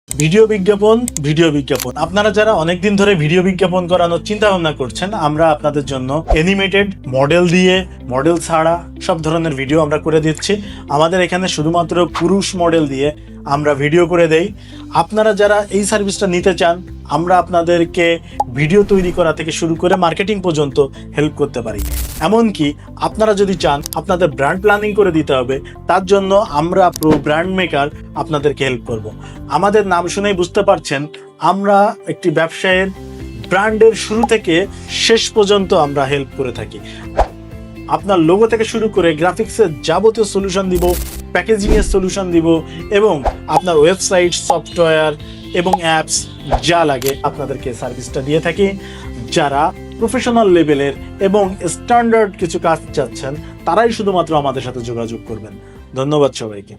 Video বিজ্ঞাপন আপনারা যারা অনেকদিন ধরে ভিডিও বিজ্ঞাপন করানোর চিন্তা ভাবনা করছেন, আমরা আপনাদের জন্য অ্যানিমেটেড মডেল ছাড়া সব ধরনের ভিডিও আমরা করে দিচ্ছি। আমাদের এখানে শুধুমাত্র পুরুষ মডেল দিয়ে আমরা ভিডিও করে দেই। আপনারা যারা এই সার্ভিসটা নিতে চান, আমরা আপনাদেরকে ভিডিও তৈরি করা থেকে শুরু করে মার্কেটিং পর্যন্ত হেল্প করতে পারি। এমনকি আপনারা যদি চান আপনাদের ব্র্যান্ড প্ল্যানিং করে দিতে হবে, তার জন্য আমরা প্রো ব্র্যান্ড মেকার আপনাদেরকে হেল্প করব। আমাদের নাম শুনেই বুঝতে পারছেন, আমরা একটি ব্যবসায়ের ব্র্যান্ডের শুরু থেকে শেষ পর্যন্ত আমরা হেল্প করে থাকি। আপনার লোগো থেকে শুরু করে গ্রাফিক্সের যাবতীয় সলিউশন দিব, প্যাকেজিংয়ের সলিউশন দিব, এবং আপনার ওয়েবসাইট, সফটওয়্যার এবং অ্যাপস যা লাগে আপনাদেরকে সার্ভিসটা দিয়ে থাকি। যারা প্রফেশনাল লেভেলের এবং স্ট্যান্ডার্ড কিছু কাজ চাচ্ছেন, তারাই শুধুমাত্র আমাদের সাথে যোগাযোগ করবেন। ধন্যবাদ সবাইকে।